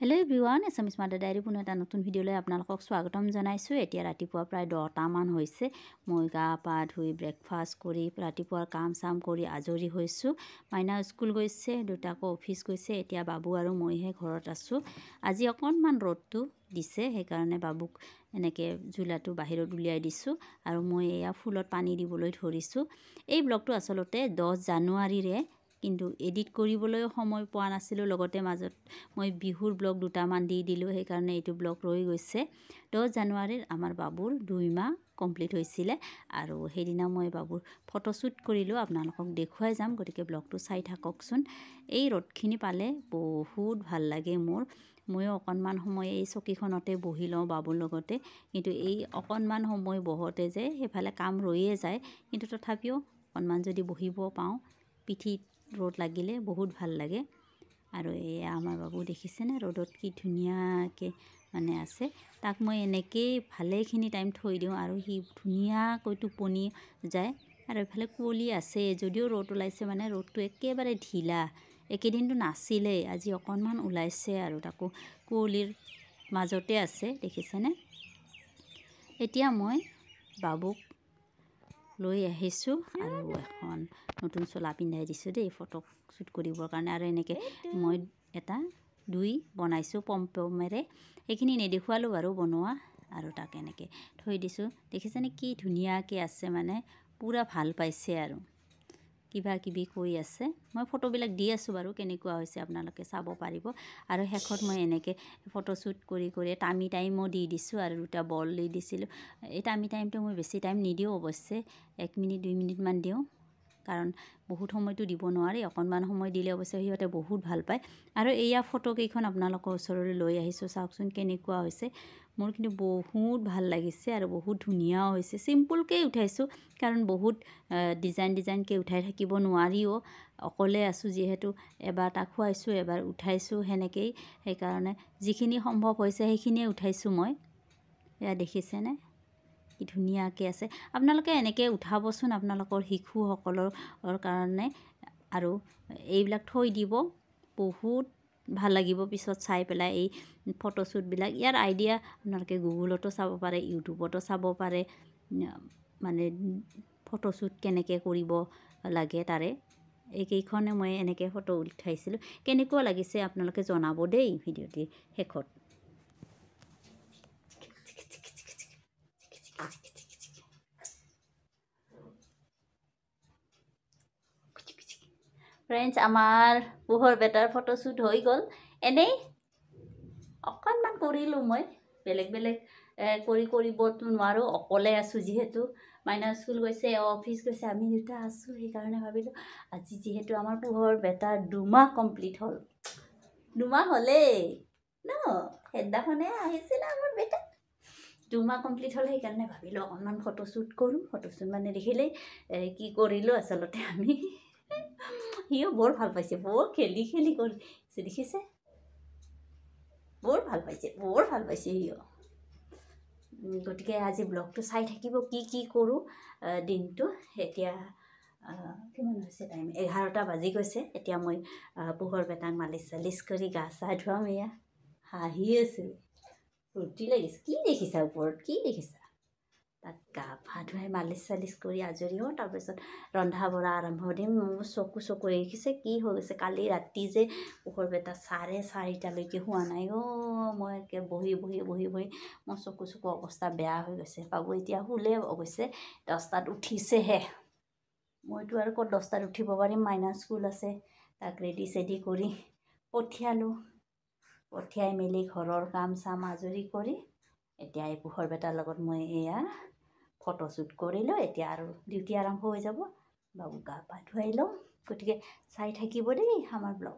Hello' everyone, Assamese mother diary পুনৰ এটা নতুন ভিডিঅ'লৈ আপোনালোকক স্বাগতম জনাইছোঁ। এতিয়া ৰাতিপুৱা প্ৰায় 10টামান হৈছে। মই গা পা ধুই ব্ৰেকফাষ্ট কৰি ৰাতিপুৱাৰ কাম চাম কৰি আজৰি হৈছোঁ। মাইনা স্কুল গৈছে, দুটাকো অফিচ গৈছে। এতিয়া বাবু আৰু মইহে ঘৰত আছোঁ। আজি অকণমান ৰ'দটো দিছে, সেইকাৰণে বাবুক এনেকৈ ঝোলাটো বাহিৰত উলিয়াই দিছোঁ আৰু মই এয়া ফুলত পানী দিবলৈ ধৰিছোঁ। এই ব্লগটো আচলতে 10 জানুৱাৰীৰে, কিন্তু এডিট কৰিবলৈ সময় পোৱা নাছিলোঁ। লগতে মাজত মই বিহুৰ ব্লগ দুটামান দি দিলোঁ, সেইকাৰণে এইটো ব্লগ ৰৈ গৈছে। 10 জানুৱাৰীৰ আমাৰ বাবুৰ 2 মাহ কমপ্লিট হৈছিলে আৰু সেইদিনা মই বাবুৰ ফটোশ্বুট কৰিলোঁ, আপোনালোকক দেখুৱাই যাম। গতিকে ব্লগটো চাই থাককচোন। এই ৰ'দখিনি পালে বহুত ভাল লাগে মোৰ। ময়ো অকণমান সময় এই চকীখনতে বহি লওঁ বাবুৰ লগতে, কিন্তু এই অকণমান সময় বহোতে যে সেইফালে কাম ৰৈয়ে যায়। কিন্তু তথাপিও অকণমান যদি বহিব পাওঁ, পিঠিত ৰ'দ লাগিলে বহুত ভাল লাগে। আৰু এয়া আমাৰ বাবু দেখিছেনে, ৰ'দত কি ধুনীয়াকৈ আছে। তাক মই এনেকৈয়ে ভালেখিনি টাইম থৈ দিওঁ আৰু সি ধুনীয়াকৈ টোপনি যায়। আৰু এইফালে কুঁৱলী আছে, যদিও ৰ'দ ওলাইছে, ৰ'দটো একেবাৰে ঢিলা। একেদিনটো নাছিলেই, আজি অকণমান ওলাইছে আৰু তাকো কুঁৱলীৰ মাজতে আছে, দেখিছেনে। এতিয়া মই বাবুক লৈ আহিছোঁ আৰু এখন নতুন চোলা পিন্ধাই দিছোঁ দেই, ফটো শ্বুট কৰিবৰ কাৰণে। আৰু এনেকৈ মই এটা দৈ বনাইছোঁ পমপমেৰে, সেইখিনি নেদেখুৱালোঁ বাৰু বনোৱা। আৰু তাক এনেকৈ থৈ দিছোঁ, দেখিছেনে কি ধুনীয়াকৈ আছে, পূৰা ভাল পাইছে আৰু কিবা কিবি কৈ আছে। মই ফটোবিলাক দি আছোঁ বাৰু, কেনেকুৱা হৈছে আপোনালোকে চাব পাৰিব। আৰু শেষত মই এনেকৈ ফটোশ্বুট কৰি টামি টাইমো দি দিছোঁ আৰু 2টা বল দি দিছিলোঁ। এই টামি টাইমটো মই বেছি টাইম নিদিওঁ অৱশ্যে, 1 মিনিট 2 মিনিটমান দিওঁ, কাৰণ বহুত সময়টো দিব নোৱাৰি। অকণমান সময় দিলে অৱশ্যে সিহঁতে বহুত ভাল পায়। আৰু এয়া ফটোকেইখন আপোনালোকৰ ওচৰলৈ লৈ আহিছোঁ, চাওকচোন কেনেকুৱা হৈছে। মোৰ কিন্তু বহুত ভাল লাগিছে আৰু বহুত ধুনীয়াও হৈছে। চিম্পুলকৈ উঠাইছোঁ, কাৰণ বহুত ডিজাইনকৈ উঠাই থাকিব নোৱাৰিও। অকলে আছোঁ যিহেতু, এবাৰ তাক খুৱাইছোঁ, এবাৰ উঠাইছোঁ, সেনেকৈয়ে। সেইকাৰণে যিখিনি সম্ভৱ হৈছে সেইখিনিয়ে উঠাইছোঁ মই। এয়া দেখিছেনে কি ধুনীয়াকৈ আছে। আপোনালোকে এনেকৈ উঠাবচোন আপোনালোকৰ শিশুসকলৰ কাৰণে, আৰু এইবিলাক থৈ দিব, বহুত ভাল লাগিব পিছত চাই পেলাই এই ফটোশ্বুটবিলাক। ইয়াৰ আইডিয়া আপোনালোকে গুগলতো চাব পাৰে, ইউটিউবতো চাব পাৰে, ফটোশ্বুট কেনেকৈ কৰিব লাগে তাৰে। এইকেইখনে মই এনেকৈ ফটো উঠাইছিলোঁ। কেনেকুৱা লাগিছে আপোনালোকে জনাব দেই ভিডিঅ'টিৰ শেষত। ফ্ৰেণ্ডছ, আমাৰ পোহৰ বেটাৰ ফটোশ্বুট হৈ গ'ল। এনেই অকণমান কৰিলোঁ মই, বেলেগ কৰিবতো নোৱাৰোঁ, অকলে আছোঁ যিহেতু। মাইনা স্কুল গৈছে, অফিচ গৈছে, আমি 2টা আছোঁ। সেইকাৰণে ভাবিলোঁ আজি যিহেতু আমাৰ পোহৰ বেটাৰ 2 মাহ কমপ্লিট হ'ল, 2 মাহ হ'লেই ন, সেইদিনাখনে আহিছিলে আমাৰ বেটা। 2 মাহ কমপ্লিট হ'ল, সেইকাৰণে ভাবিলোঁ অকণমান ফটোশ্বুট কৰোঁ। ফটোশ্বুট দেখিলেই কি কৰিলোঁ আচলতে আমি। সিও বৰ ভাল পাইছে, বৰ খেলি কৰিছে, দেখিছে, বৰ ভাল পাইছে সিও। গতিকে আজি ব্লগটো চাই থাকিব, কি কৰোঁ দিনটো। এতিয়া কিমান হৈছে টাইম, 11টা বাজি গৈছে। এতিয়া মই পোহৰ বেটাক মালিচ চালিচ কৰি গা চা ধুৱাম। এয়া হাঁহি আছোঁ, ফূৰ্তি লাগিছে। কি দেখিছা ওপৰত, কি দেখিছা? তাক গা পা ধুৱাই মালিচ চালিচ কৰি আজৰি হওঁ, তাৰপিছত ৰন্ধা বঢ়া আৰম্ভ দিম। মোৰ চকু দেখিছে কি হৈ গৈছে। কালি ৰাতি যে পোহৰ বেটা 4:30লৈকে শুৱা নাই। মই একে বহি মোৰ চকু অৱস্থা বেয়া হৈ গৈছে। বাবু এতিয়া শুলে অৱশ্যে, 10টাত উঠিছেহে। মইতো আৰু ক'ত 10টাত উঠিব পাৰিম, মাইনা স্কুল আছে। তাক ৰেডি চেডি কৰি পঠিয়ালোঁ। পঠিয়াই মেলি ঘৰৰ কাম চাম আজৰি কৰি এতিয়া এই পোহৰ বেটাৰ লগত মই এয়া ফটোশ্বুট কৰিলোঁ। এতিয়া আৰু ডিউটি আৰম্ভ হৈ যাব। বাবুক গা পা ধুৱাই লওঁ। গতিকে চাই থাকিব দেই আমাৰ ব্লগ।